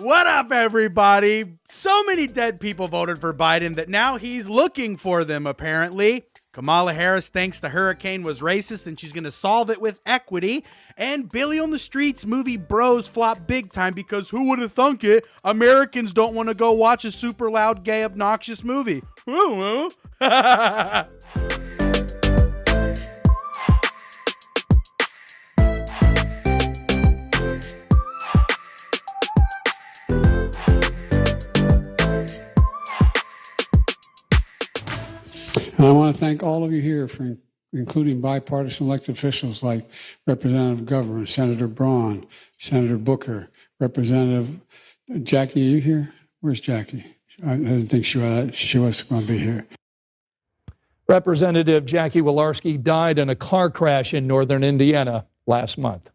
What up, everybody? So many dead people voted for Biden that now he's looking for them, apparently. Kamala Harris thinks the hurricane was racist and she's going to solve it with equity. And Billy on the Streets movie Bros flopped big time because who would have thunk it? Americans don't want to go watch a super loud, gay, obnoxious movie. And I want to thank all of you here for including bipartisan elected officials like Representative Governor, Senator Braun, Senator Booker, Representative Jackie. Are you here? Where's Jackie? I didn't think she was going to be here. Representative Jackie Walorski died in a car crash in northern Indiana last month.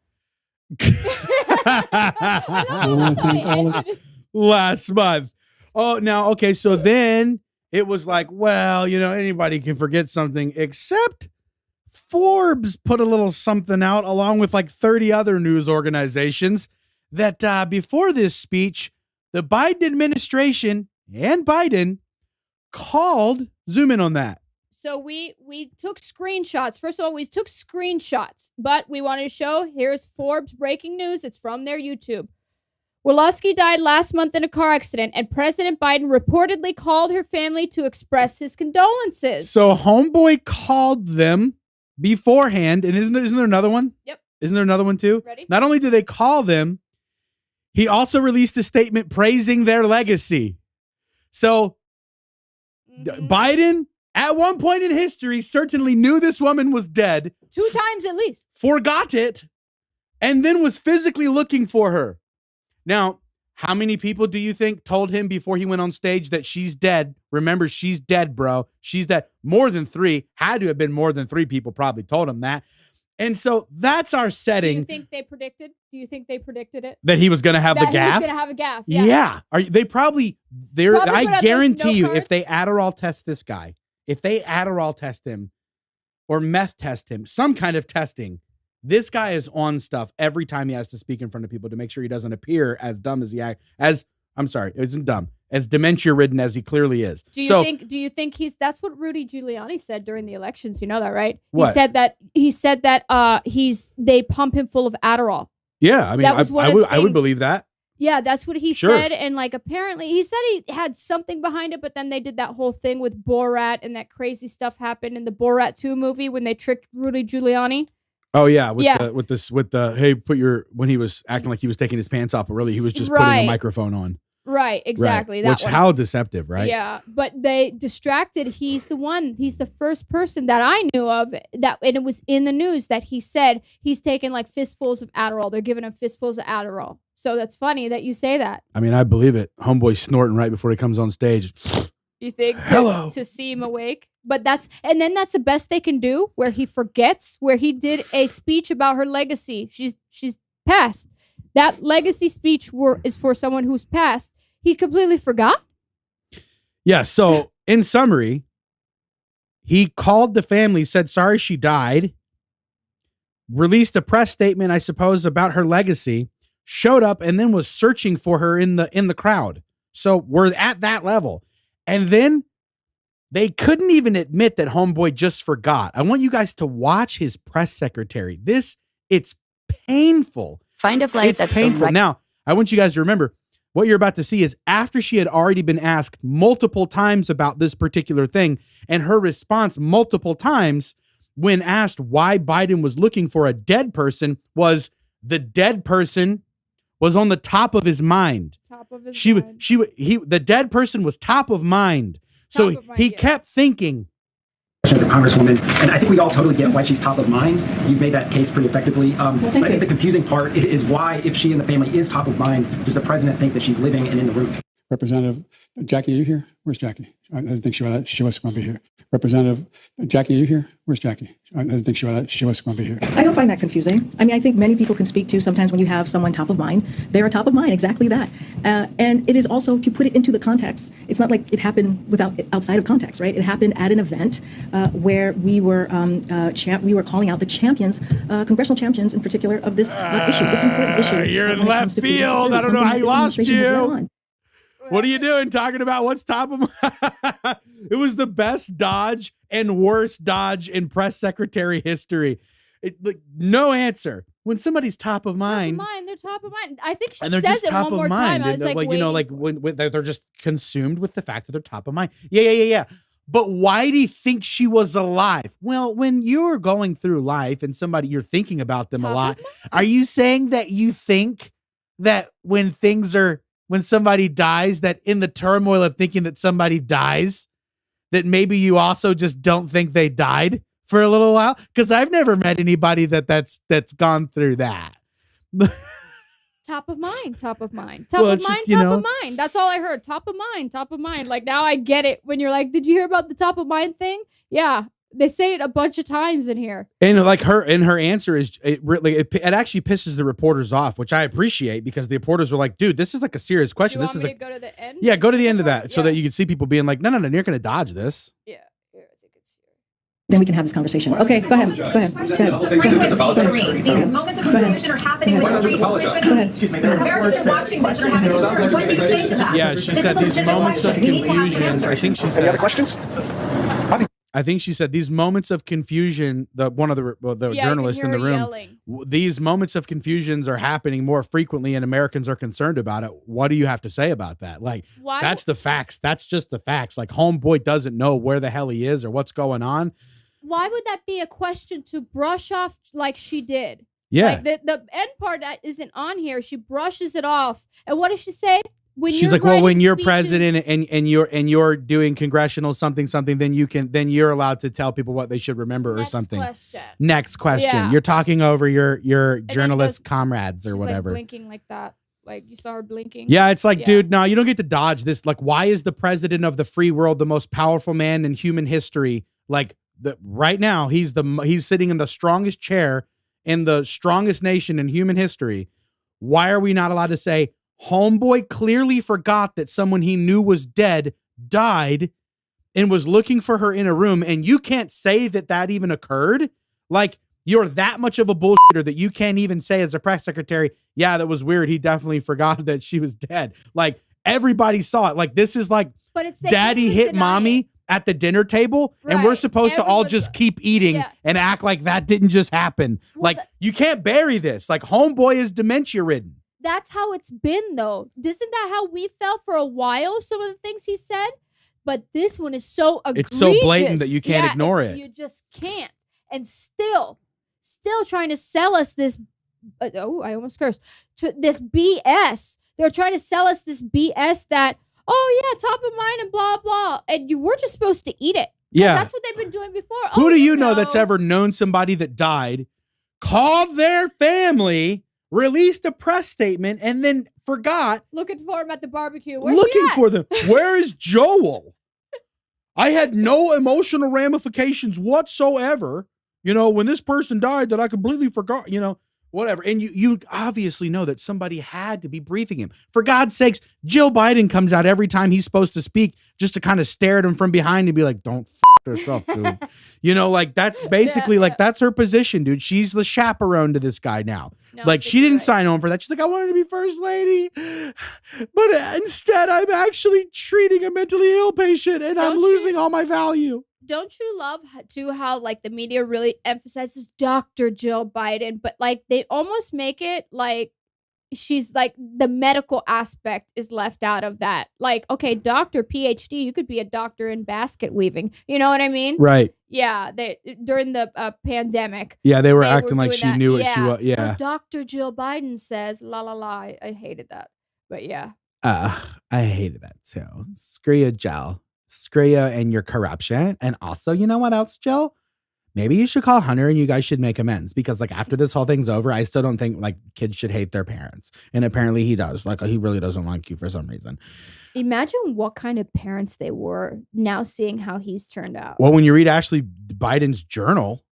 Last month. Oh, now, okay, so then it was like, well, you know, anybody can forget something except Forbes put a little something out along with like 30 other news organizations that before this speech, the Biden administration and Biden called, zoom in on that. So we took screenshots. First of all, we took screenshots, but we wanted to show, here's Forbes breaking news. It's from their YouTube. Walorski died last month in a car accident, and President Biden reportedly called her family to express his condolences. So homeboy called them beforehand, and isn't there another one? Yep. Isn't there another one too? Ready? Not only did they call them, he also released a statement praising their legacy. So Biden, at one point in history, certainly knew this woman was dead. 2 times at least. Forgot it, and then was physically looking for her. Now, how many people do you think told him before he went on stage that she's dead? Remember, she's dead, bro. She's dead. More than 3. Had to have been more than 3 people probably told him that. And so that's our setting. Do you think they predicted? it? That he was going to have the gaffe? He was going to have a gaffe. Yeah. They probably I guarantee you, if they Adderall test this guy, if they Adderall test him or meth test him, some kind of testing, this guy is on stuff every time he has to speak in front of people to make sure he doesn't appear as dumb as isn't dumb, as dementia-ridden as he clearly is. Do you think that's what Rudy Giuliani said during the elections? You know that, right? What? He said that they pump him full of Adderall. Yeah, I mean, I would believe that. Yeah, that's what he said. And like, apparently he said he had something behind it, but then they did that whole thing with Borat, and that crazy stuff happened in the Borat 2 movie when they tricked Rudy Giuliani. Oh yeah, when he was acting like he was taking his pants off, but really he was just putting a microphone on. Right, exactly. Right. How deceptive, right? Yeah, but they distracted. He's the first person that I knew of and it was in the news that he said he's taken like fistfuls of Adderall. They're giving him fistfuls of Adderall. So that's funny that you say that. I mean, I believe it. Homeboy snorting right before he comes on stage. You think to see him awake? But that's the best they can do, where he forgets, where he did a speech about her legacy. She's passed. That legacy speech is for someone who's passed. He completely forgot. Yeah. So in summary, he called the family, said sorry she died, released a press statement, I suppose, about her legacy, showed up, and then was searching for her in the crowd. So we're at that level. And then they couldn't even admit that homeboy just forgot. I want you guys to watch his press secretary. It's painful. Find a flight that's painful. Now, I want you guys to remember what you're about to see is after she had already been asked multiple times about this particular thing, and her response multiple times when asked why Biden was looking for a dead person was the dead person was on the top of his mind. The dead person was top of mind. So he kept thinking. Congresswoman, and I think we all totally get why she's top of mind. You've made that case pretty effectively. But I think the confusing part is why, if she and the family is top of mind, does the president think that she's living and in the room? Representative Jackie, are you here? Where's Jackie? I didn't think she was going to be here. Representative Jackie, are you here? Where's Jackie? I didn't think she was going to be here. I don't find that confusing. I mean, I think many people can speak to sometimes when you have someone top of mind, they are top of mind, exactly that. And it is also, if you put it into the context, it's not like it happened outside of context, right? It happened at an event where we were calling out the champions, congressional champions in particular, of this issue, this important issue. You're in left field. I don't know how he lost you. What are you doing talking about what's top of mind? It was the best dodge and worst dodge in press secretary history. No answer. When somebody's top of mind, they're top of mind. I think she and they're says just it top one of more mind. time. I was like, when they're just consumed with the fact that they're top of mind. Yeah. But why do you think she was alive? Well, when you're going through life and you're thinking about them a lot, are you saying that you think that when somebody dies, that in the turmoil of thinking that somebody dies, that maybe you also just don't think they died for a little while? Because I've never met anybody that's gone through that. top of mind. Top of mind. That's all I heard. Top of mind. Like, now I get it when you're like, did you hear about the top of mind thing? Yeah. They say it a bunch of times in here. And like her answer is, it actually pisses the reporters off, which I appreciate, because the reporters are like, dude, this is like a serious question. This is to go to the end? Yeah, go to the end of that so that you can see people being like, no, you're going to dodge this. Yeah. Here, I think it's here. Then we can have this conversation. Okay, go ahead. These moments of confusion are happening with the streets. Go ahead. Excuse me. Americans are watching this and are having a what do you say to that? Yeah, she said these moments of confusion. I think she said. Any other questions? I think she said these moments of confusion, one of the journalists in the room, these moments of confusions are happening more frequently and Americans are concerned about it. What do you have to say about that? Like, that's the facts. That's just the facts. Like, homeboy doesn't know where the hell he is or what's going on. Why would that be a question to brush off like she did? Yeah. Like the end part that isn't on here, she brushes it off. And what does she say? She's like, well, when you're president and you're doing congressional something, then you're allowed to tell people what they should remember or something. Next question. Yeah. You're talking over your journalist comrades or whatever. Like blinking like that. Like, you saw her blinking. Yeah, it's like, dude, no, you don't get to dodge this. Like, why is the president of the free world the most powerful man in human history? Like, right now, he's sitting in the strongest chair in the strongest nation in human history. Why are we not allowed to say, homeboy clearly forgot that someone he knew was dead died and was looking for her in a room, and you can't say that even occurred? Like, you're that much of a bullshitter that you can't even say as a press secretary, yeah, that was weird. He definitely forgot that she was dead. Like, everybody saw it. Like, this is like daddy hit mommy at the dinner table, and we're supposed to all just keep eating and act like that didn't just happen. Well, like, you can't bury this. Like, homeboy is dementia ridden. That's how it's been, though. Isn't that how we felt for a while, some of the things he said? But this one is so egregious. It's so blatant that you can't ignore it. You just can't. And still trying to sell us this, I almost cursed, this BS. They're trying to sell us this BS that, oh, yeah, top of mind and blah, blah. And you were just supposed to eat it. Yeah. That's what they've been doing before. Who do you know that's ever known somebody that died, called their family, released a press statement, and then forgot. Looking for him at the barbecue. Looking for them. Where is Joel? I had no emotional ramifications whatsoever, when this person died, that I completely forgot, whatever. And you obviously know that somebody had to be briefing him. For God's sakes, Jill Biden comes out every time he's supposed to speak just to kind of stare at him from behind and be like, don't f yourself, dude. Like, that's basically like, that's her position, dude. She's the chaperone to this guy now. No, like, she didn't sign on for that. She's like, I wanted to be first lady, but instead I'm actually treating a mentally ill patient and I'm losing all my value. Don't you love too how like the media really emphasizes Dr. Jill Biden, but like they almost make it like she's like the medical aspect is left out of that. Like, okay, doctor, PhD, you could be a doctor in basket weaving. You know what I mean? Right. Yeah. During the pandemic. Yeah, they were acting like she knew what she was. Yeah. Dr. Jill Biden says, la la la. I hated that. But yeah. I hated that too. Screw you, Jill. Screw you and your corruption. And also, you know what else, Jill? maybe you should call Hunter and you guys should make amends, because like after this whole thing's over, I still don't think like kids should hate their parents. And apparently he does. Like he really doesn't like you for some reason. Imagine what kind of parents they were now seeing how he's turned out. Well, when you read Ashley Biden's journal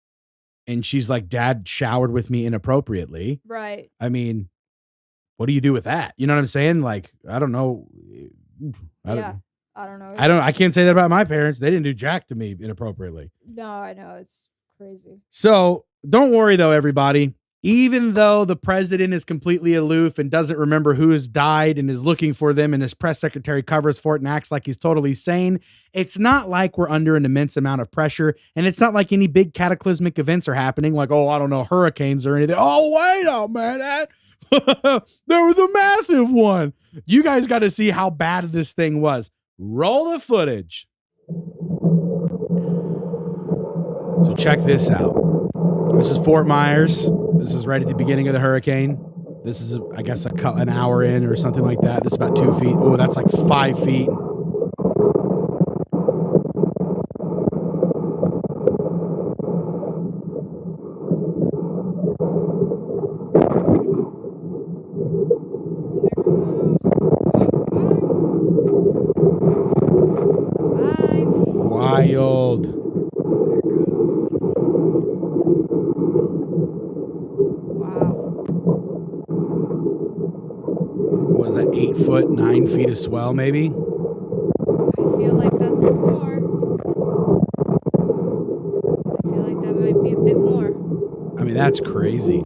and she's like, Dad showered with me inappropriately. Right. I mean, what do you do with that? You know what I'm saying? Like, I don't know. I don't know. I can't say that about my parents. They didn't do jack to me inappropriately. No, I know. It's crazy. So don't worry though, everybody. Even though the president is completely aloof and doesn't remember who has died and is looking for them, and his press secretary covers for it and acts like he's totally sane, it's not like we're under an immense amount of pressure. And it's not like any big cataclysmic events are happening, like, oh, I don't know, hurricanes or anything. Oh, wait a minute. There was a massive one. You guys got to see how bad this thing was. Roll the footage. So check this out. This is Fort Myers. This is right at the beginning of the hurricane. This is, I guess, an hour in or something like that. This is about 2 feet. Oh, that's like 5 feet. Wild. Wow. What is that, 8 foot, 9 feet of swell, maybe? I feel like that's more. I feel like that might be a bit more. I mean, that's crazy.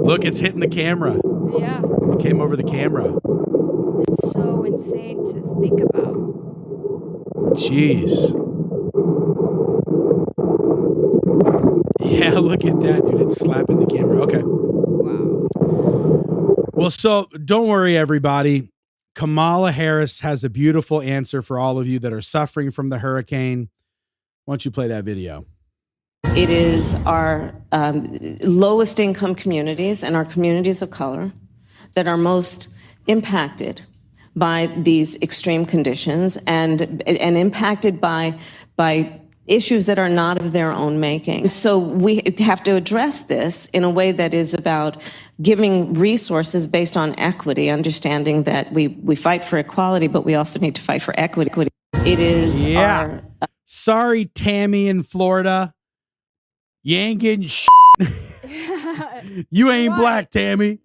Look, it's hitting the camera. Yeah. It came over the camera. It's so insane to think about. Jeez. Yeah, look at that, dude. It's slapping the camera. Okay. Wow. Well, so don't worry, everybody. Kamala Harris has a beautiful answer for all of you that are suffering from the hurricane. Why don't you play that video? It is our lowest income communities and our communities of color that are most impacted by these extreme conditions and impacted by issues that are not of their own making. So we have to address this in a way that is about giving resources based on equity, understanding that we fight for equality, but we also need to fight for equity. It is Sorry, Tammy in Florida. You ain't getting shit. You ain't black, Tammy.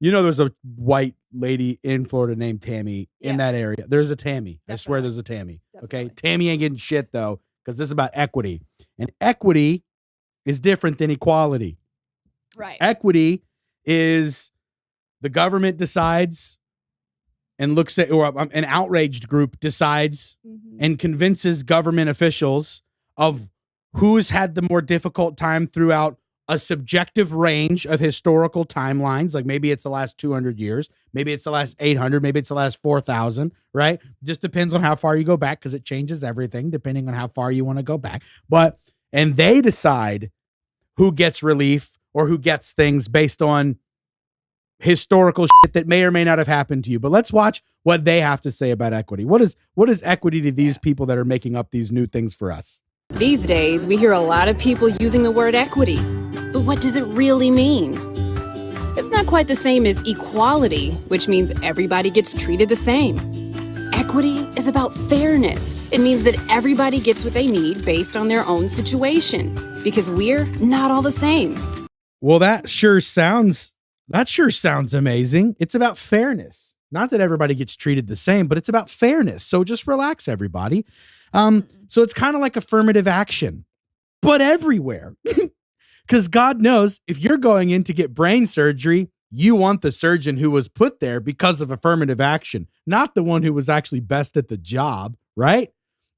You know there's a white lady in Florida named Tammy in that area. There's a Tammy. Definitely. I swear there's a Tammy. Definitely. Okay? Tammy ain't getting shit, though, because this is about equity. And equity is different than equality. Right. Equity is the government decides and looks at, or an outraged group decides and convinces government officials of who's had the more difficult time throughout a subjective range of historical timelines. Like maybe it's the last 200 years, maybe it's the last 800, maybe it's the last 4,000, right? Just depends on how far you go back, because it changes everything depending on how far you want to go back. And they decide who gets relief or who gets things based on historical shit that may or may not have happened to you. But let's watch what they have to say about equity. What is equity to these people that are making up these new things for us? These days, we hear a lot of people using the word equity. But what does it really mean? It's not quite the same as equality, which means everybody gets treated the same. Equity is about fairness. It means that everybody gets what they need based on their own situation, because we're not all the same. Well, that sure sounds amazing. It's about fairness. Not that everybody gets treated the same, but it's about fairness. So just relax, everybody. So it's kind of like affirmative action, but everywhere. Because God knows if you're going in to get brain surgery, you want the surgeon who was put there because of affirmative action, not the one who was actually best at the job, right?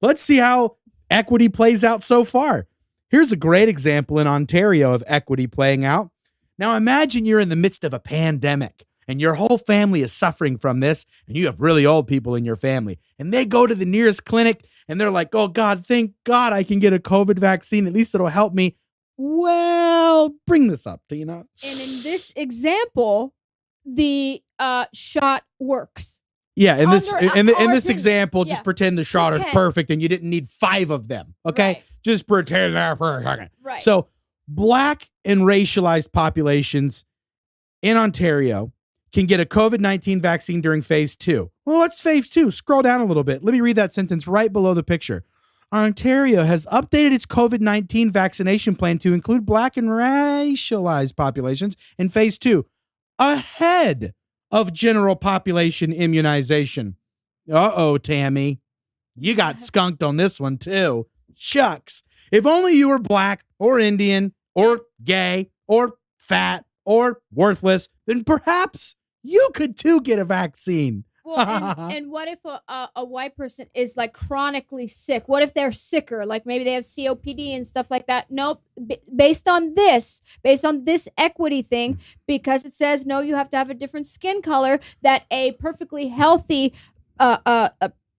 Let's see how equity plays out so far. Here's a great example in Ontario of equity playing out. Now imagine you're in the midst of a pandemic and your whole family is suffering from this, and you have really old people in your family, and they go to the nearest clinic and they're like, oh God, thank God I can get a COVID vaccine. At least it'll help me. Well, bring this up, Tina. And in this example, the shot works. Yeah, in this Under in our this opinion. example, Yeah. just pretend the shot is Pretend. perfect and you didn't need 5 of them. Okay, Right. just pretend that for a second. Right. So, Black and racialized populations in Ontario can get a COVID-19 vaccine during phase 2. Well, what's phase 2? Scroll down a little bit. Let me read that sentence right below the picture. Ontario has updated its COVID-19 vaccination plan to include Black and racialized populations in phase 2, ahead of general population immunization. Uh-oh, Tammy. You got skunked on this one, too. Shucks. If only you were Black or Indian or gay or fat or worthless, then perhaps you could, too, get a vaccine. Well, and what if a white person is like chronically sick? What if they're sicker? Like maybe they have COPD and stuff like that. Nope. Based on this equity thing, because it says, no, you have to have a different skin color, that a perfectly healthy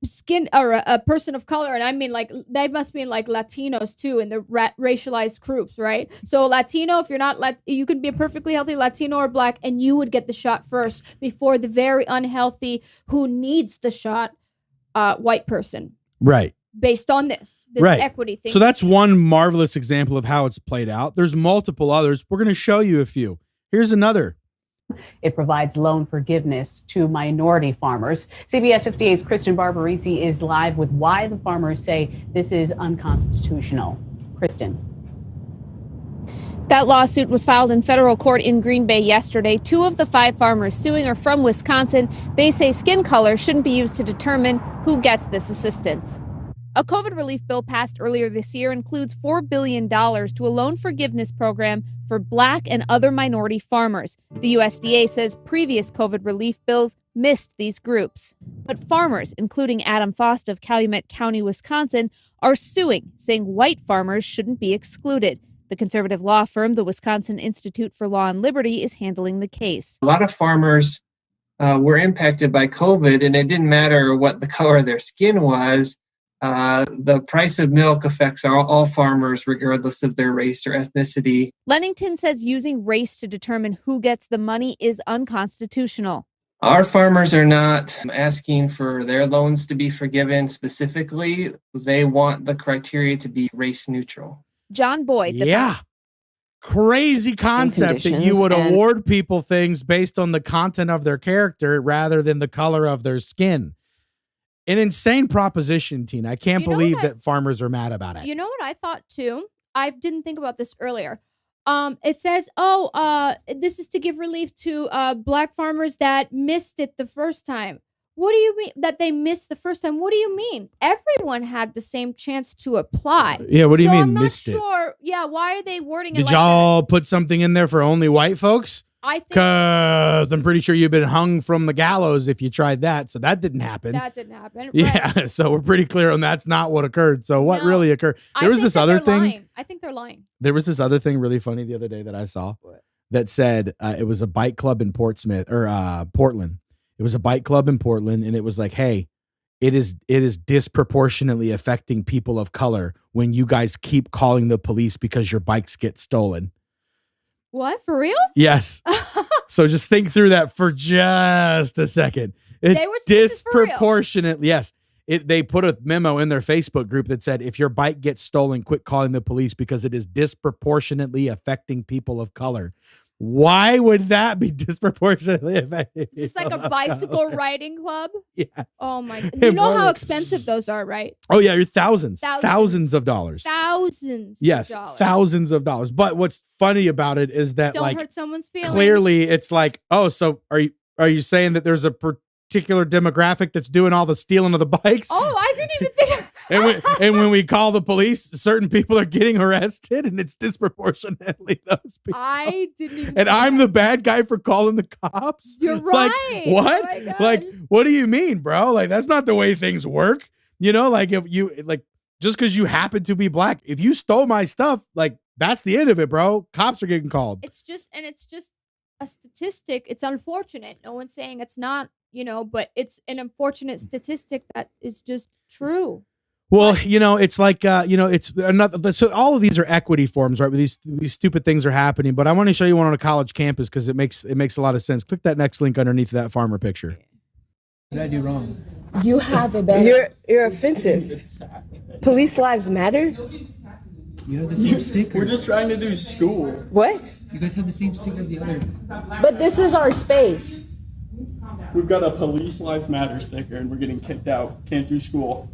skin or a person of color, and I mean like they must mean like Latinos too in the racialized groups, right? So Latino, if you're not you can be a perfectly healthy Latino or Black, and you would get the shot first before the very unhealthy who needs the shot white person. Right. Based on this right. equity thing. So that's one marvelous example of how it's played out. There's multiple others. We're going to show you a few. Here's another. It provides loan forgiveness to minority farmers. CBS 58's Kristen Barbarisi is live with why the farmers say this is unconstitutional. Kristen. That lawsuit was filed in federal court in Green Bay yesterday. 2 of the 5 farmers suing are from Wisconsin. They say skin color shouldn't be used to determine who gets this assistance. A COVID relief bill passed earlier this year includes $4 billion to a loan forgiveness program for Black and other minority farmers. The USDA says previous COVID relief bills missed these groups. But farmers, including Adam Fost of Calumet County, Wisconsin, are suing, saying white farmers shouldn't be excluded. The conservative law firm, the Wisconsin Institute for Law and Liberty, is handling the case. A lot of farmers were impacted by COVID, and it didn't matter what the color of their skin was. The price of milk affects all farmers, regardless of their race or ethnicity. Lennington says using race to determine who gets the money is unconstitutional. Our farmers are not asking for their loans to be forgiven specifically. They want the criteria to be race neutral. John Boyd. Yeah. Crazy concept that you would award people things based on the content of their character rather than the color of their skin. An insane proposition, Tina. I can't believe that farmers are mad about it. You know what I thought too? I didn't think about this earlier. It says, this is to give relief to Black farmers that missed it the first time. What do you mean that they missed the first time? What do you mean? Everyone had the same chance to apply. Yeah, what do you mean I'm not missed it? sure. Yeah, why are they wording it Did like y'all put something in there for only white folks? I think because I'm pretty sure you've been hung from the gallows if you tried that. So that didn't happen. that didn't happen. Yeah. Right. So we're pretty clear on that's not what occurred. So what really occurred? There was this other thing. Lying. I think they're lying. There was this other thing really funny the other day that I saw that said it was a bike club in Portsmouth or Portland. It was a bike club in Portland, and it was like, hey, it is disproportionately affecting people of color when you guys keep calling the police because your bikes get stolen. What? For real? Yes. So just think through that for just a second. It's disproportionately. Yes. They put a memo in their Facebook group that said, if your bike gets stolen, quit calling the police because it is disproportionately affecting people of color. Why would that be disproportionately effective? Is this like a bicycle riding club? Yes. Oh my! You know how expensive those are, right? Oh yeah, you're thousands of dollars. Thousands. Yes, of dollars. thousands of dollars. But what's funny about it is that Don't hurt someone's feelings. Clearly, it's like, oh, so are you saying that there's a particular demographic that's doing all the stealing of the bikes? Oh, I didn't even think. And when we call the police, certain people are getting arrested, and it's disproportionately those people. I didn't even. And I'm the bad guy for calling the cops. You're right. Like, what? Oh my God. Like, what do you mean, bro? Like, that's not the way things work. You know, like if you just because you happen to be Black, if you stole my stuff, like that's the end of it, bro. Cops are getting called. It's just a statistic. It's unfortunate. No one's saying it's not. But it's an unfortunate statistic that is just true. Well, it's like, it's another. So all of these are equity forms, right? Where these stupid things are happening. But I want to show you one on a college campus because it makes a lot of sense. Click that next link underneath that farmer picture. What did I do wrong? You have a better. You're offensive. Police lives matter. You have the same sticker. We're just trying to do school. What? You guys have the same sticker of the other. But this is our space. We've got a police lives matter sticker and we're getting kicked out. Can't do school.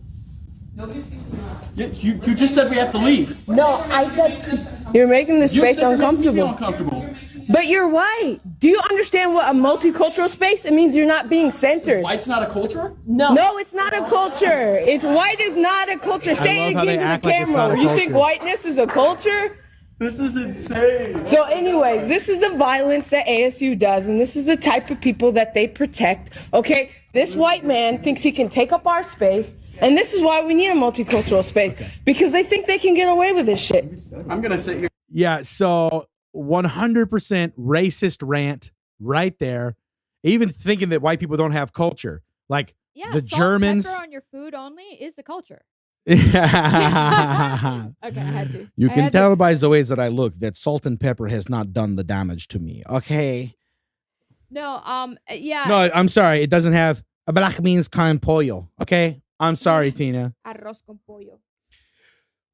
You just said we have to leave. No, I said you're making the space uncomfortable. But you're white. Do you understand what a multicultural space? It means you're not being centered. White's not a culture? No. No, it's not a culture. It's white is not a culture. Say it again to the camera. You think whiteness is a culture? This is insane. So anyways, this is the violence that ASU does, and this is the type of people that they protect. Okay, this white man thinks he can take up our space, and this is why we need a multicultural space, because they think they can get away with this shit. I'm going to sit here. Yeah, so 100% racist rant right there. Even thinking that white people don't have culture. Like the salt Germans. And pepper on your food only is a culture. Okay, I had to. You can tell by the way that I look that salt and pepper has not done the damage to me. Okay. No, yeah. No, I'm sorry. It doesn't have a black beans con pollo. Okay. I'm sorry, Tina. Arroz con pollo.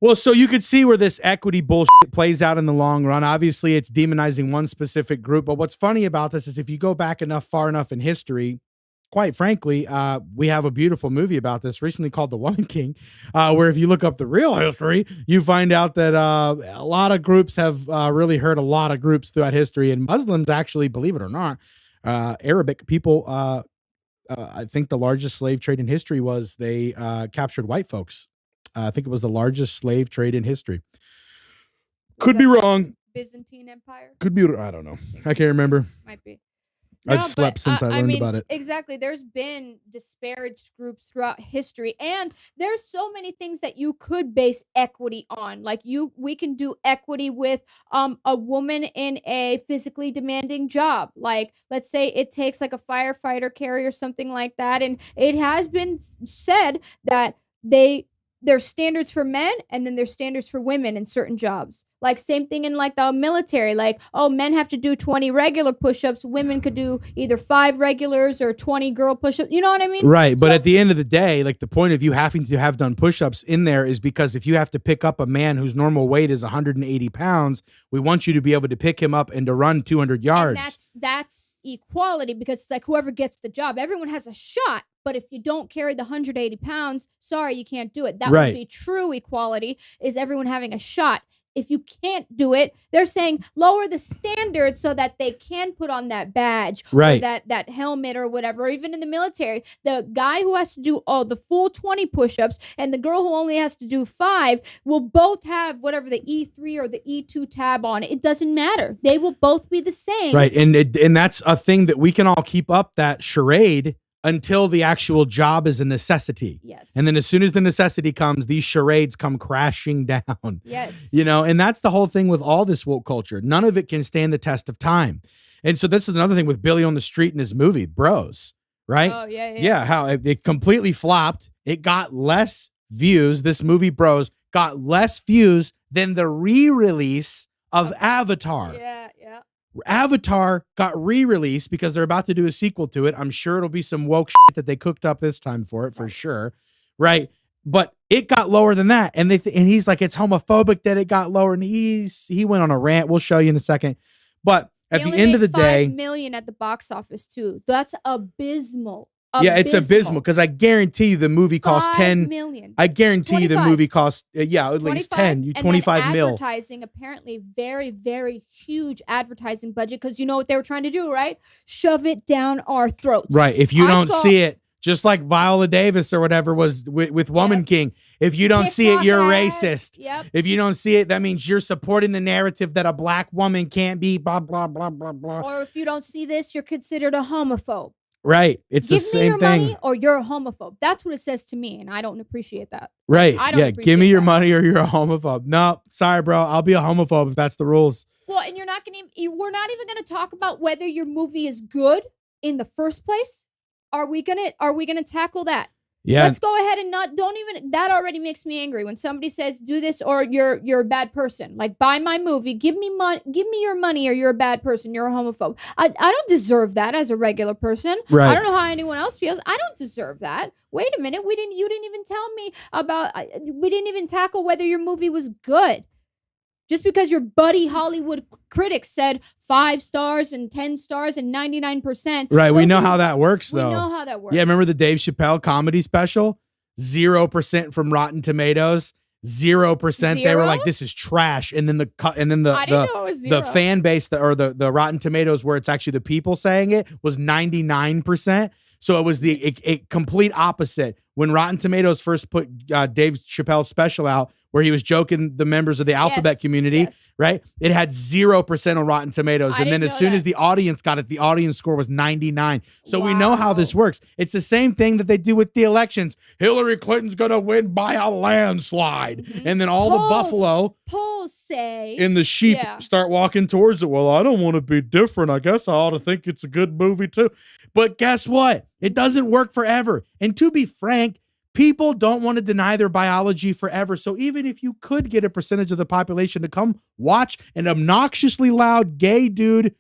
Well, so you could see where this equity bullshit plays out in the long run. Obviously, it's demonizing one specific group. But what's funny about this is if you go back far enough in history, quite frankly, we have a beautiful movie about this recently called The Woman King, where if you look up the real history, you find out that a lot of groups have really hurt a lot of groups throughout history. And Muslims actually, believe it or not, Arabic people, I think the largest slave trade in history was they captured white folks. I think it was the largest slave trade in history. Could be wrong. Byzantine Empire? Could be. I don't know. I can't remember. Might be. I've slept since I learned about it. Exactly. There's been disparaged groups throughout history, and there's so many things that you could base equity on. Like we can do equity with a woman in a physically demanding job. Like let's say it takes like a firefighter carry or something like that, and it has been said that there's standards for men and then there's standards for women in certain jobs. Like same thing in like the military. Like, oh, men have to do 20 regular push-ups. Women could do either 5 regulars or 20 girl push-ups. You know what I mean? Right. But at the end of the day, like the point of you having to have done push-ups in there is because if you have to pick up a man whose normal weight is 180 pounds, we want you to be able to pick him up and to run 200 yards. And that's equality, because it's like whoever gets the job, everyone has a shot. But if you don't carry the 180 pounds, sorry, you can't do it. That would be true equality, is everyone having a shot. If you can't do it, they're saying lower the standards so that they can put on that badge, or that helmet or whatever. Or even in the military, the guy who has to do the full 20 push-ups and the girl who only has to do 5 will both have whatever the E3 or the E2 tab on it. It doesn't matter. They will both be the same. Right. And that's a thing that we can all keep up, that charade, until the actual job is a necessity. Yes. And then as soon as the necessity comes, these charades come crashing down. Yes. You know, and that's the whole thing with all this woke culture. None of it can stand the test of time. And so this is another thing with Billy on the Street in his movie, Bros, right? Oh, yeah. Yeah, how it completely flopped. It got less views. This movie, Bros, got less views than the re-release of Avatar. Yeah. Avatar got re-released because they're about to do a sequel to it. I'm sure it'll be some woke shit that they cooked up this time for it, for sure. Right. But it got lower than that. And and he's like, it's homophobic that it got lower. And he went on a rant. We'll show you in a second. But at the end of the day, 5 million at the box office too. That's abysmal. Yeah, it's abysmal because I guarantee you the movie cost 10 million. I guarantee you the movie cost at least 10, 25 mil. Advertising, apparently very, very huge advertising budget, because you know what they were trying to do, right? Shove it down our throats. Right. If you don't see it, just like Viola Davis or whatever was with Woman King, if you don't see it, you're racist. Yep. If you don't see it, that means you're supporting the narrative that a black woman can't be blah, blah, blah, blah, blah. Or if you don't see this, you're considered a homophobe. Right. It's the same thing. Give me your money or you're a homophobe. That's what it says to me, and I don't appreciate that. Right. I don't appreciate give me your that. money or you're a homophobe. No, sorry, bro. I'll be a homophobe if that's the rules. Well, and we're not even gonna talk about whether your movie is good in the first place. Are we gonna tackle that? Yeah. Let's go ahead and that already makes me angry when somebody says do this or you're a bad person. Like, buy my movie, give me your money or you're a bad person, you're a homophobe. I don't deserve that as a regular person. Right. I don't know how anyone else feels. I don't deserve that. Wait a minute, you didn't even tell me we didn't even tackle whether your movie was good. Just because your buddy Hollywood critics said 5 stars and 10 stars and 99%. Right. We know how that works, though. We know how that works. Yeah. Remember the Dave Chappelle comedy special? 0% from Rotten Tomatoes. 0%. They were like, this is trash. And then I didn't know it was zero. the fan base or the Rotten Tomatoes, where it's actually the people saying it, was 99%. So it was the complete opposite. When Rotten Tomatoes first put Dave Chappelle's special out, where he was joking the members of the alphabet community, right? It had 0% on Rotten Tomatoes. And then as soon as the audience got it, the audience score was 99. So we know how this works. It's the same thing that they do with the elections. Hillary Clinton's going to win by a landslide. And then all the buffalo polls say, and the sheep start walking towards it. Well, I don't want to be different. I guess I ought to think it's a good movie too. But guess what? It doesn't work forever. And to be frank, people don't want to deny their biology forever. So even if you could get a percentage of the population to come watch an obnoxiously loud gay dude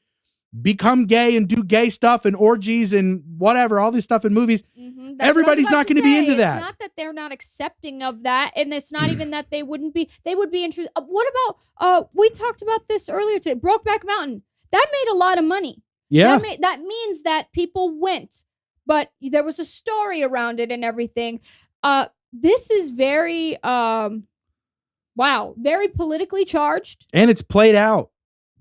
become gay and do gay stuff and orgies and whatever, all this stuff in movies, everybody's not going to be into that. It's not that they're not accepting of that. And it's not even that they would be interested. What about, we talked about this earlier today, Brokeback Mountain. That made a lot of money. Yeah. That means that people went. But there was a story around it and everything. This is very, very politically charged. And it's played out.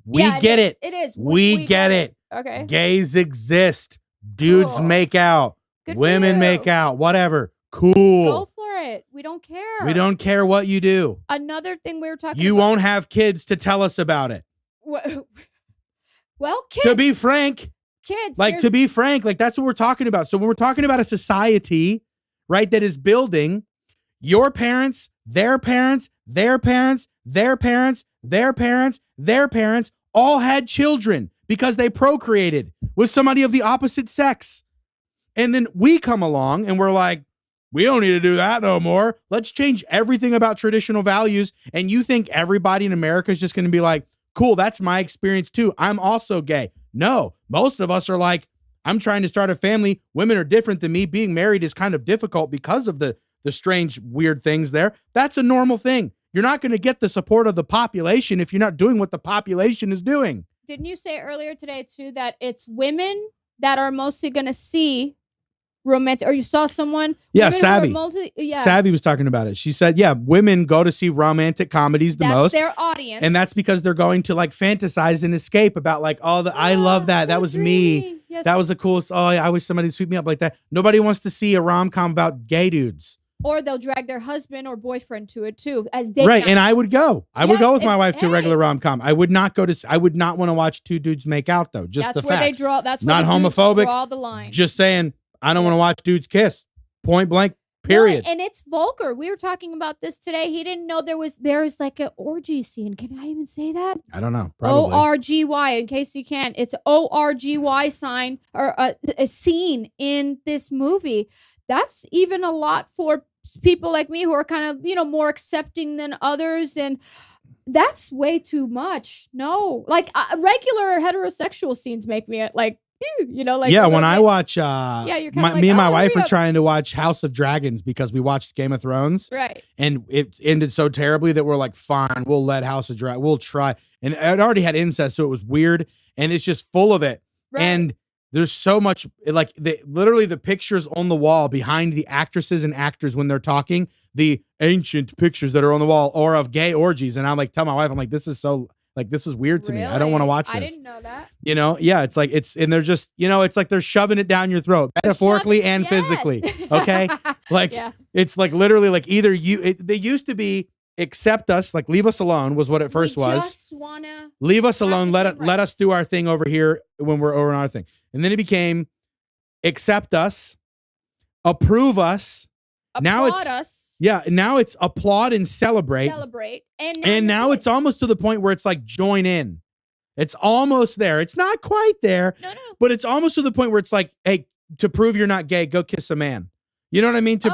We get it. It is. We get it. Okay. Gays exist. Dudes make out. Women make out. Whatever. Cool. Go for it. We don't care. We don't care what you do. Another thing we were talking about. You won't have kids to tell us about it. Well, kids. To be frank. Kids. To be frank, that's what we're talking about. So when we're talking about a society, right, that is building, your parents, their parents, their parents, their parents, their parents, their parents all had children because they procreated with somebody of the opposite sex. And then we come along and we're like, we don't need to do that no more. Let's change everything about traditional values. And you think everybody in America is just going to be like, cool, that's my experience too. I'm also gay. No, most of us are like, I'm trying to start a family. Women are different than me. Being married is kind of difficult because of the strange, weird things there. That's a normal thing. You're not going to get the support of the population if you're not doing what the population is doing. Didn't you say earlier today too that it's women that are mostly going to see romantic, or you saw someone? Yeah, Savvy. Savvy was talking about it. She said, women go to see romantic comedies the most. That's their audience. And that's because they're going to fantasize and escape about I love that. That was me. Yes. That was the coolest. Oh, I wish somebody would sweep me up like that. Nobody wants to see a rom-com about gay dudes. Or they'll drag their husband or boyfriend to it too as date night. And I would go. I would go with my wife to a regular rom-com. I would not want to watch two dudes make out though. Just that's the where facts. they draw. That's not where homophobic. Draw the line. Just saying, I don't want to watch dudes kiss. Point blank. Period. No, and it's vulgar. We were talking about this today. He didn't know there's like an orgy scene. Can I even say that? I don't know. Probably. O-R-G-Y, in case you can't. It's O-R-G-Y sign or a scene in this movie. That's even a lot for people like me who are kind of, more accepting than others. And that's way too much. No, regular heterosexual scenes make me when I watch you're kind of me and my wife are trying to watch House of Dragons because we watched Game of Thrones, right? And it ended so terribly that we're like, fine, we'll let House of Dragons, we'll try. And it already had incest, so it was weird, and it's just full of it. Right. And there's so much, literally the pictures on the wall behind the actresses and actors when they're talking, the ancient pictures that are on the wall or of gay orgies, and I'm like, tell my wife, I'm like, this is so. this is weird to me. I don't want to watch this. I didn't know that. And they're just, it's like they're shoving it down your throat, metaphorically and physically. Okay. It's literally either they used to be accept us, leave us alone was what it first was. Just wanna leave us alone. Let us do our thing over here when we're over on our thing. And then it became accept us, approve us. Now it's applaud and celebrate. And now it's almost to the point where it's join in. It's almost there. It's not quite there, but it's almost to the point where it's hey, to prove you're not gay, go kiss a man. You know what I mean? To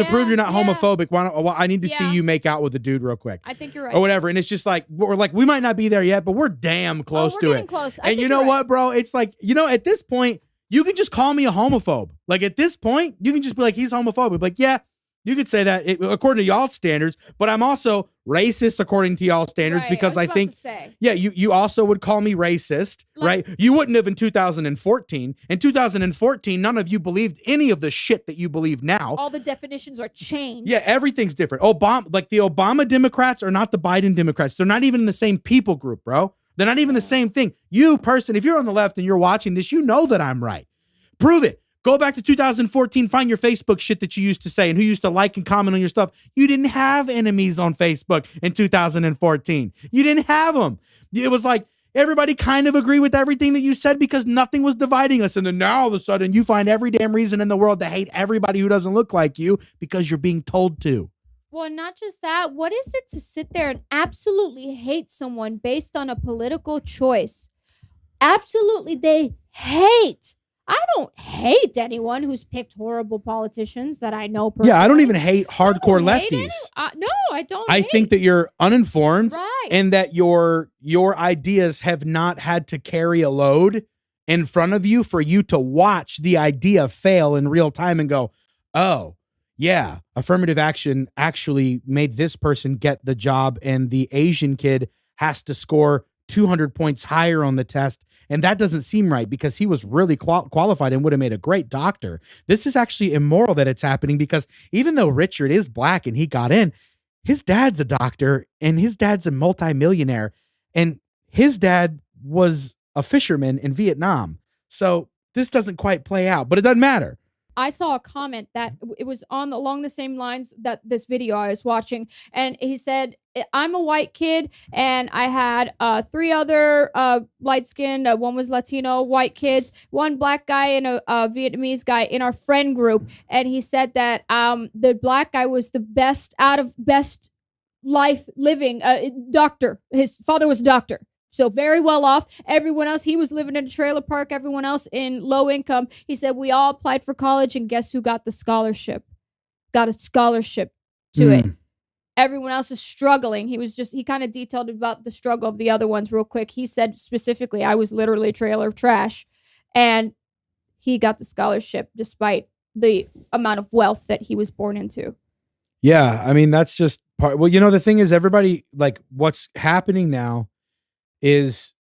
prove you're not yeah. homophobic, I need to Yeah. see you make out with a dude real quick. I think you're right. Or whatever. And it's just like, we're like, we might not be there yet, but we're damn close we're to getting it. close. I And think you know you're right. what, bro? It's like, at this point, you can just call me a homophobe. Like at this point, you can just be like, he's homophobic. Like, yeah, you could say that according to y'all's standards, but I'm also racist according to y'all's standards Right, because I was about think, to say. yeah, you also would call me racist, right? You wouldn't have in 2014. In 2014, none of you believed any of the shit that you believe now. All the definitions are changed. Yeah, everything's different. The Obama Democrats are not the Biden Democrats. They're not even in the same people group, bro. They're not even the same thing. You person, if you're on the left and you're watching this, you know that I'm right. Prove it. Go back to 2014, find your Facebook shit that you used to say and who used to like and comment on your stuff. You didn't have enemies on Facebook in 2014. You didn't have them. It was like everybody kind of agreed with everything that you said because nothing was dividing us. And then now all of a sudden you find every damn reason in the world to hate everybody who doesn't look like you because you're being told to. Well, not just that. What is it to sit there and absolutely hate someone based on a political choice? Absolutely, they hate. I don't hate anyone who's picked horrible politicians that I know personally. Yeah, I don't even hate hardcore hate lefties. No, I don't. I think that you're uninformed Right. and that your ideas have not had to carry a load in front of you for you to watch the idea fail in real time and go, oh, yeah, affirmative action actually made this person get the job and the Asian kid has to score 200 points higher on the test. And that doesn't seem right because he was really qualified and would have made a great doctor. This is actually immoral that it's happening because even though Richard is black and he got in, his dad's a doctor and his dad's a multimillionaire and his dad was a fisherman in Vietnam. So this doesn't quite play out, but it doesn't matter. I saw a comment that it was along the same lines that this video I was watching, and he said, "I'm a white kid, and I had 3 other light-skinned, one was Latino white kids, 1 black guy, and a Vietnamese guy in our friend group." And he said that the black guy was the best life living doctor. His father was a doctor. So very well off. Everyone else, he was living in a trailer park. Everyone else in low income. He said, we all applied for college and guess who got the scholarship? Got a scholarship to it. Everyone else is struggling. He kind of detailed about the struggle of the other ones real quick. He said specifically, I was literally a trailer of trash. And he got the scholarship despite the amount of wealth that he was born into. Yeah, I mean, that's just part. Well, the thing is everybody, like what's happening now is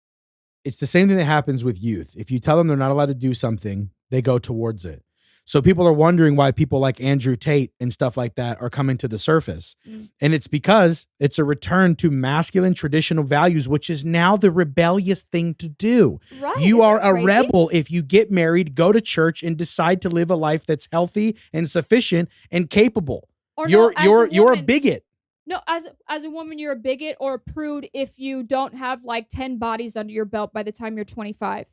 it's the same thing that happens with youth. If you tell them they're not allowed to do something, they go towards it. So people are wondering why people like Andrew Tate and stuff like that are coming to the surface. And it's because it's a return to masculine traditional values, which is now the rebellious thing to do. Right, you are isn't that a crazy? rebel if you get married, go to church and decide to live a life that's healthy and sufficient and capable. Or You're a woman- bigot. No, as a woman, you're a bigot or a prude if you don't have like 10 bodies under your belt by the time you're 25.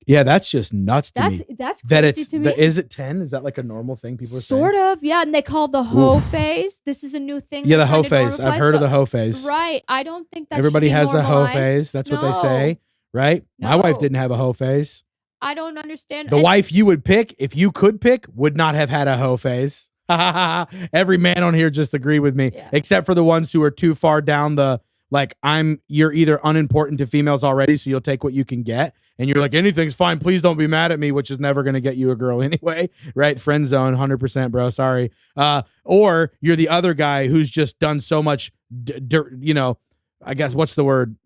Yeah, that's just nuts to me. That's crazy That it's to me. is it 10? Is that like a normal thing people are saying? Sort of, yeah. And they call the hoe phase. This is a new thing. Yeah, they're the hoe trying to phase. I've normalize heard of the hoe phase. Right. I don't think that Everybody should be has a hoe normalized. phase. That's what they No. say, right? My wife No. didn't have a hoe phase. I don't understand. The wife you would pick, if you could pick, would not have had a hoe phase. Every man on here just agreed with me, except for the ones who are too far down the, like, you're either unimportant to females already, so you'll take what you can get. And you're like, anything's fine. Please don't be mad at me, which is never going to get you a girl anyway, right? Friend zone, 100%, bro. Sorry. Or you're the other guy who's just done so much, I guess, what's the word?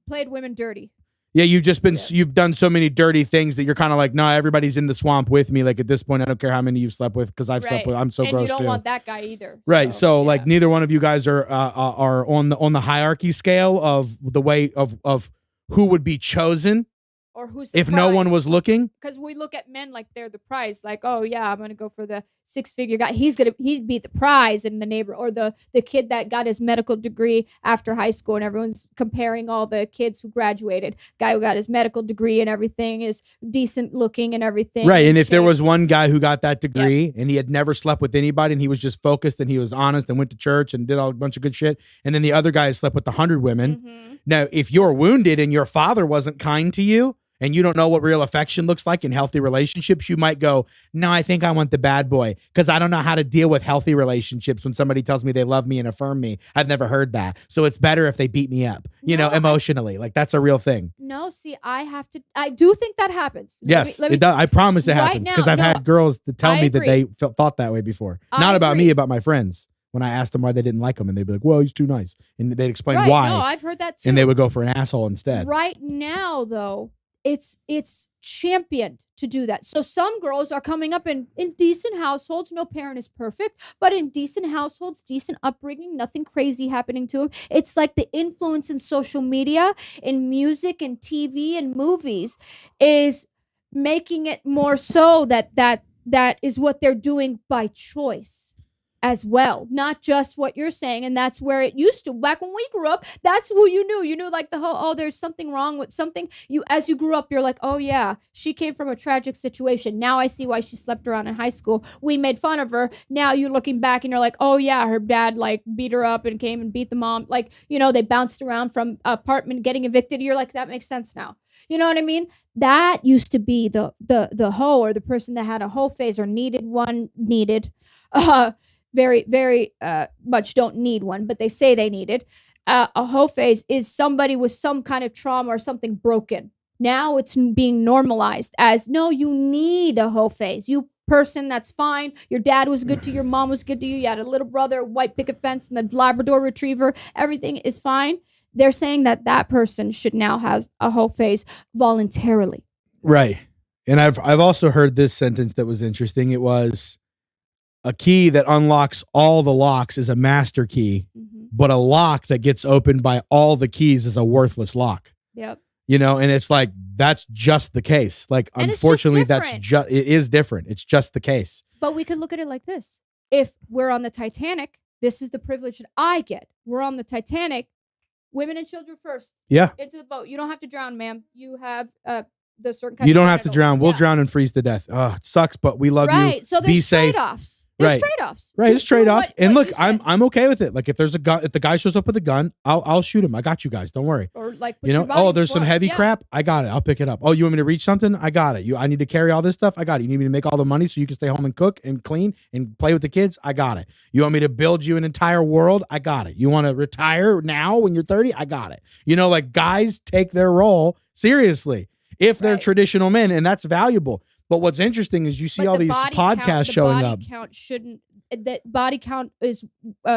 Played women dirty. Yeah, you've done so many dirty things that you're kind of like, nah, everybody's in the swamp with me. Like at this point, I don't care how many you've slept with because I've slept with. I'm so and gross you don't too. want that guy either. Right. So like neither one of you guys are on the hierarchy scale of the way of who would be chosen. Or who's if no one was looking. Because we look at men like they're the prize. Like, oh yeah, I'm gonna go for the 6-figure guy. He'd be the prize in the neighbor, or the kid that got his medical degree after high school, and everyone's comparing all the kids who graduated. Guy who got his medical degree and everything is decent looking and everything. Right. And if there was one guy who got that degree and he had never slept with anybody and he was just focused and he was honest and went to church and did a bunch of good shit, and then the other guy slept with 100 women. Now, if you're wounded and your father wasn't kind to you, and you don't know what real affection looks like in healthy relationships, you might go, no, I think I want the bad boy because I don't know how to deal with healthy relationships when somebody tells me they love me and affirm me. I've never heard that. So it's better if they beat me up, emotionally. Like that's a real thing. No, see, I do think that happens. Yes, it does. I promise it happens because I've had girls to tell me that they thought that way before. Not about me, about my friends. When I asked them why they didn't like him, and they'd be like, well, he's too nice. And they'd explain why. No, I've heard that too. And they would go for an asshole instead. Right now, though, it's championed to do that. So some girls are coming up in decent households. No parent is perfect, but in decent households, decent upbringing, nothing crazy happening to them. It's like the influence in social media, in music and TV and movies is making it more so that is what they're doing by choice as well, not just what you're saying. And that's where it used to, back when we grew up, that's who you knew like the whole, there's something wrong with something. As you grew up, you're like, oh yeah, she came from a tragic situation. Now I see why she slept around in high school. We made fun of her. Now you're looking back and you're like, oh yeah, her dad like beat her up and came and beat the mom. Like, they bounced around from apartment getting evicted. You're like, that makes sense now. You know what I mean? That used to be the hoe, or the person that had a hoe phase or needed very, very much don't need one, but they say they need it. A hoe phase is somebody with some kind of trauma or something broken. Now it's being normalized as, no, you need a hoe phase. You person, that's fine. Your dad was good to you. Your mom was good to you. You had a little brother, white picket fence, and the Labrador Retriever. Everything is fine. They're saying that person should now have a hoe phase voluntarily. Right. And I've also heard this sentence that was interesting. It was, a key that unlocks all the locks is a master key, but a lock that gets opened by all the keys is a worthless lock. Yep. And it's like, that's just the case. Like, and unfortunately, it is different. It's just the case. But we could look at it like this. If we're on the Titanic, this is the privilege that I get. We're on the Titanic, women and children first. Yeah. Into the boat. You don't have to drown, ma'am. You have the certain kind you of don't have to drown. We'll drown and freeze to death. Oh, it sucks, but we love you. Right. So there's Be safe. trade-offs. There's trade-offs. Right, it's trade-off. And look, I'm okay with it. Like if there's a gun, if the guy shows up with a gun, I'll shoot him. I got you guys. Don't worry. Or like, there's some heavy crap. I got it. I'll pick it up. Oh, you want me to reach something? I got it. I need to carry all this stuff. I got it. You need me to make all the money so you can stay home and cook and clean and play with the kids? I got it. You want me to build you an entire world? I got it. You want to retire now when you're 30? I got it. Like guys take their role seriously if they're traditional men, and that's valuable. But what's interesting is you see all these podcasts showing up. That body count is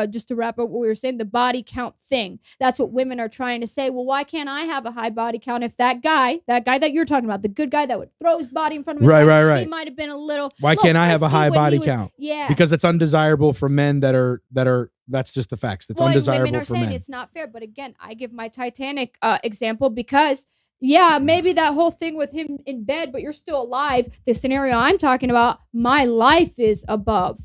just to wrap up what we were saying, the body count thing. That's what women are trying to say. Well, why can't I have a high body count if that guy that you're talking about, the good guy that would throw his body in front of his head, he might have been a little. Why can't I have a high body count? Yeah, because it's undesirable for men that are. That's just the facts. It's undesirable women are for saying men. It's not fair. But again, I give my Titanic example because. Yeah, maybe that whole thing with him in bed, but you're still alive. The scenario I'm talking about, my life is above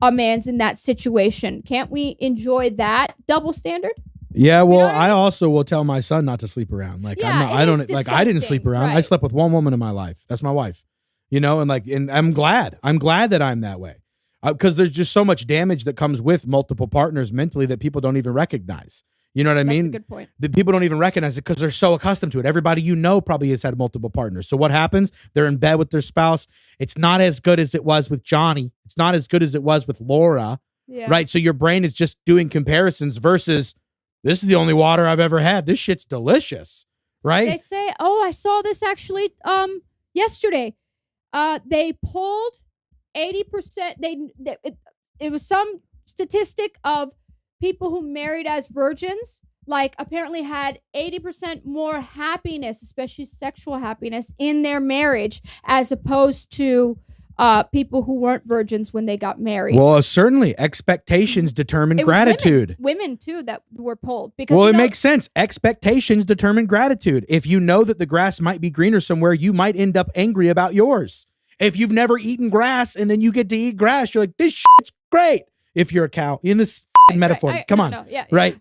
a man's in that situation. Can't we enjoy that double standard? Yeah, well, I also will tell my son not to sleep around. Like I didn't sleep around. Right. I slept with one woman in my life. That's my wife. And I'm glad. I'm glad that I'm that way. Because there's just so much damage that comes with multiple partners mentally that people don't even recognize. You know what I mean? That's a good point. The people don't even recognize it because they're so accustomed to it. Everybody probably has had multiple partners. So what happens? They're in bed with their spouse. It's not as good as it was with Johnny. It's not as good as it was with Laura. Yeah. Right? So your brain is just doing comparisons versus this is the only water I've ever had. This shit's delicious. Right? They say, I saw this actually yesterday. They pulled 80%. It was some statistic of people who married as virgins, like apparently had 80% more happiness, especially sexual happiness in their marriage, as opposed to people who weren't virgins when they got married. Well, certainly expectations determine gratitude. Women too that were pulled because it makes sense. Expectations determine gratitude. If you know that the grass might be greener somewhere, you might end up angry about yours. If you've never eaten grass and then you get to eat grass, you're like, this shit's great. If you're a cow in this metaphor, come on. Yeah, right.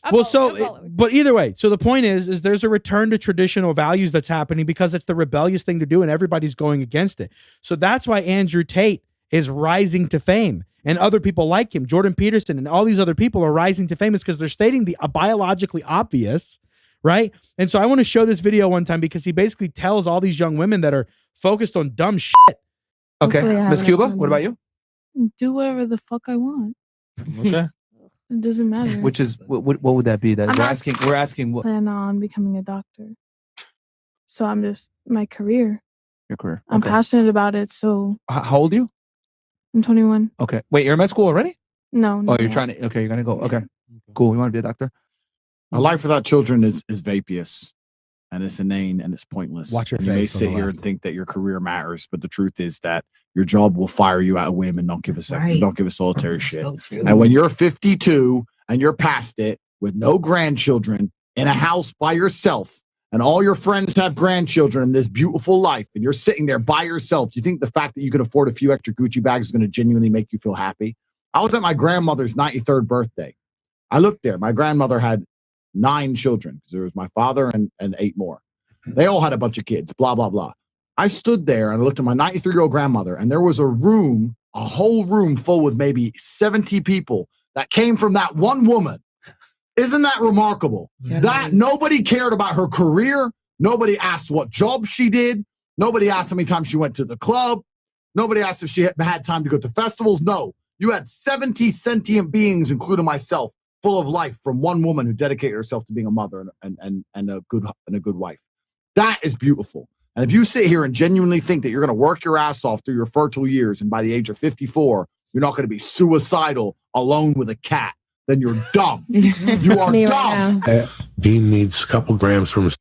But either way, so the point is there's a return to traditional values that's happening because it's the rebellious thing to do and everybody's going against it. So that's why Andrew Tate is rising to fame and other people like him, Jordan Peterson and all these other people are rising to fame. It's because they're stating the biologically obvious, right? And so I want to show this video one time because he basically tells all these young women that are focused on dumb shit. Okay, Miss Cuba, what about you? Do whatever the fuck I want. Okay. It doesn't matter. Which is what would that be? That I'm we're not- asking. We're asking what Plan on becoming a doctor. So I'm just my career. your career. I'm Okay. passionate about it. So How old are you? I'm 21. Okay. Wait, you're in med school already? No. Oh, you're trying to. Okay, you're gonna go. Okay. Cool. You want to be a doctor? A life without children is vapious, and it's inane, and it's pointless. Watch your And you may face on sit the here left. and think that your career matters, but the truth is that your job will fire you at a whim and don't give a second, don't give a solitary shit. And when you're 52 and you're past it with no grandchildren in a house by yourself, and all your friends have grandchildren in this beautiful life, and you're sitting there by yourself, you think the fact that you can afford a few extra Gucci bags is going to genuinely make you feel happy? I was at my grandmother's 93rd birthday. I looked there. My grandmother had 9 children because there was my father and 8 more. They all had a bunch of kids, blah, blah, blah. I stood there and I looked at my 93-year-old grandmother, and there was a room, a whole room full with maybe 70 people that came from that one woman. Isn't that remarkable? Yeah. That nobody cared about her career. Nobody asked what job she did. Nobody asked how many times she went to the club. Nobody asked if she had time to go to festivals. No, you had 70 sentient beings, including myself, full of life from one woman who dedicated herself to being a mother and a good wife. That is beautiful. And if you sit here and genuinely think that you're going to work your ass off through your fertile years, and by the age of 54, you're not going to be suicidal alone with a cat, then you're dumb. You are dumb. Dean needs a couple grams from his.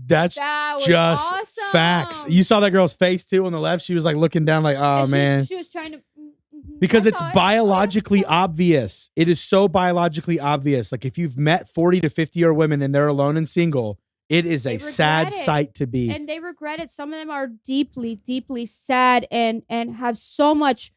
That's was just awesome. facts. You saw that girl's face too on the left. She was like looking down like, oh, man. She was trying to. Because it's biologically obvious. It is so biologically obvious. Like if you've met 40 to 50-year women and they're alone and single, it is a sad sight to be. And they regret it. Some of them are deeply, deeply sad and have so much.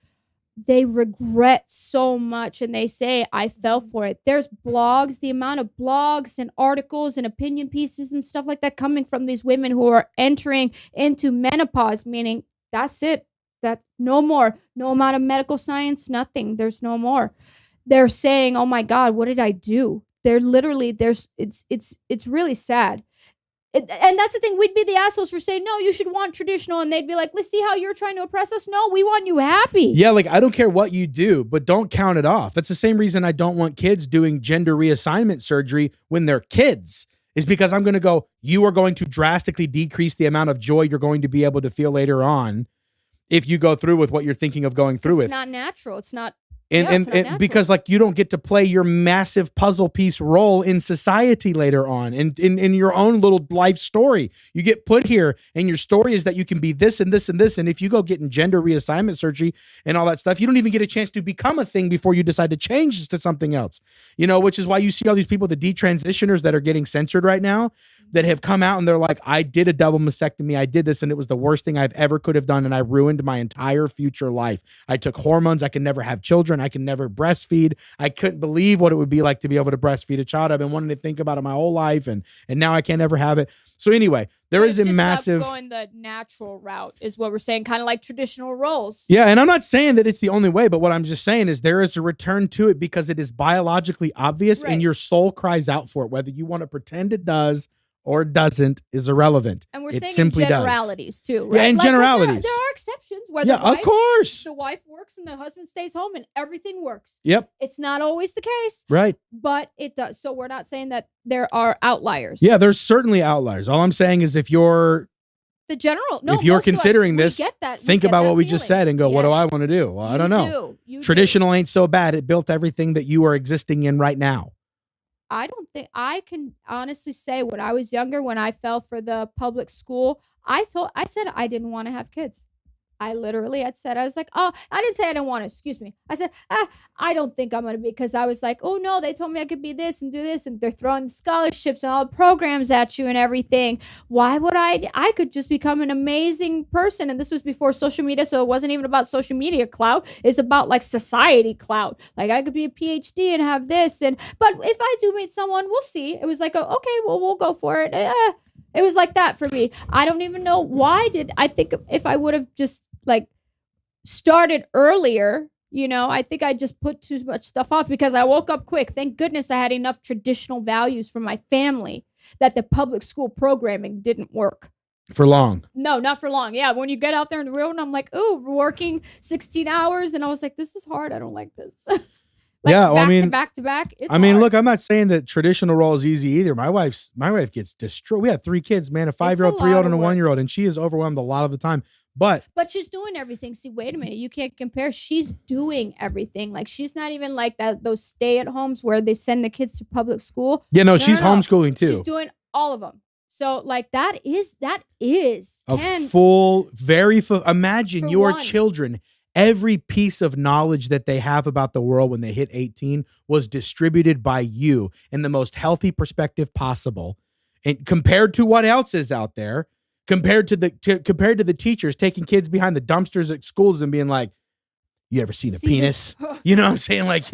They regret so much, and they say, I fell for it. There's blogs, the amount of blogs and articles and opinion pieces and stuff like that coming from these women who are entering into menopause, meaning that's it. That no more, no amount of medical science, nothing. There's no more. They're saying, oh my God, what did I do? They're literally, it's really sad. And that's the thing. We'd be the assholes for saying, no, you should want traditional. And they'd be like, let's see how you're trying to oppress us. No, we want you happy. Yeah, like I don't care what you do, but don't count it off. That's the same reason I don't want kids doing gender reassignment surgery when they're kids, is because I'm going to go, you are going to drastically decrease the amount of joy you're going to be able to feel later on if you go through with what you're thinking of going through with. It's not natural. It's not. And because like you don't get to play your massive puzzle piece role in society later on and in your own little life story. You get put here and your story is that you can be this and this and this. And if you go getting gender reassignment surgery and all that stuff, you don't even get a chance to become a thing before you decide to change to something else, you know, which is why you see all these people, the detransitioners that are getting censored right now, that have come out and they're like, I did a double mastectomy. I did this and it was the worst thing I've ever could have done. And I ruined my entire future life. I took hormones. I could never have children. I can never breastfeed. I couldn't believe what it would be like to be able to breastfeed a child. I've been wanting to think about it my whole life. And now I can't ever have it. So anyway, there is a massive going the natural route is what we're saying, kind of like traditional roles. Yeah. And I'm not saying that it's the only way, but what I'm just saying is there is a return to it because it is biologically obvious and your soul cries out for it. Whether you want to pretend it does or doesn't is irrelevant. And we're it saying simply in generalities too, right? Yeah, in Like, 'cause generalities. There are exceptions where Yeah, of course. the wife works and the husband stays home and everything works. Yep. It's not always the case. Right. But it does. So we're not saying that there are outliers. Yeah, there's certainly outliers. All I'm saying is if you're The general, no, if you're most of us, considering we this, get that. We think get about that what we just feeling. said and go, what do I Yes. want to do? Well, I don't know. You Traditional ain't so bad. It built everything that you are existing in right now. I don't think I can honestly say when I was younger, when I fell for the public school, I said I didn't want to have kids. I literally had said, I was like, oh, I didn't say I didn't want to, excuse me. I said, I don't think I'm going to be, because I was like, oh no, they told me I could be this and do this. And they're throwing scholarships and all the programs at you and everything. Why would I could just become an amazing person. And this was before social media. So it wasn't even about social media clout. It's about like society clout. Like I could be a PhD and have this. But if I do meet someone, we'll see. It was like, okay, well, we'll go for it. It was like that for me. I don't even know why I think if I would have just like started earlier, you know, I think I just put too much stuff off because I woke up quick. Thank goodness I had enough traditional values from my family that the public school programming didn't work. For long. No, not for long. Yeah, when you get out there in the real world, I'm like, oh, working 16 hours. And I was like, this is hard. I don't like this. Yeah, well, back to back. It's I mean, hard. look, I'm not saying that traditional role is easy either. My wife gets destroyed. We have 3 kids, man, a 5-year-old, 3-year-old, and a 1-year-old, and she is overwhelmed a lot of the time. But she's doing everything. See, wait a minute. You can't compare. She's doing everything. Like, she's not even like that. Those stay-at-homes where they send the kids to public school. yeah, no, she's homeschooling too. She's doing all of them. So, like, that is imagine for your children. Every piece of knowledge that they have about the world when they hit 18 was distributed by you in the most healthy perspective possible. And compared to what else is out there, compared to the teachers taking kids behind the dumpsters at schools and being like, you ever seen a penis? You know what I'm saying? Like,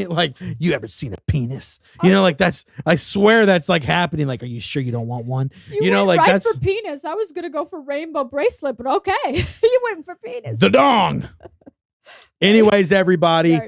you ever seen a penis? You know, like I swear that's like happening. Like, are you sure you don't want one? You know, like that's for penis. I was going to go for rainbow bracelet, but okay. You went for penis. The dong. Anyways, everybody,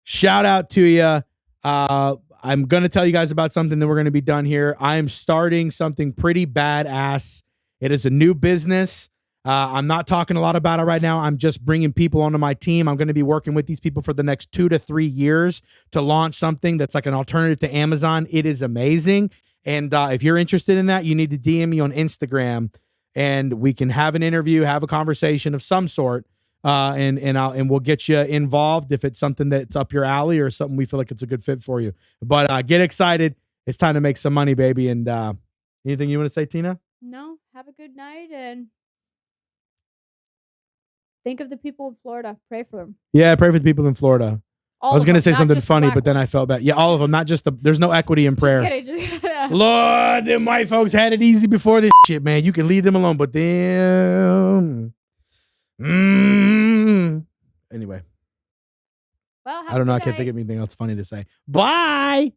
shout out to you. I'm going to tell you guys about something that we're going to be done here. I am starting something pretty badass. It is a new business. I'm not talking a lot about it right now. I'm just bringing people onto my team. I'm going to be working with these people for the next 2 to 3 years to launch something that's like an alternative to Amazon. It is amazing. And if you're interested in that, you need to DM me on Instagram and we can have an interview, have a conversation of some sort. And we'll get you involved if it's something that's up your alley or something we feel like it's a good fit for you. But get excited. It's time to make some money, baby. And anything you want to say, Tina? No, have a good night and think of the people in Florida. Pray for them. Yeah, pray for the people in Florida. All I was going to say something funny, black but then I felt bad. Yeah, all of them, not just there's no equity in prayer. Lord, them white folks had it easy before this shit, man. You can leave them alone, but them... Anyway. Well, I don't know. I can't think of anything else funny to say. Bye.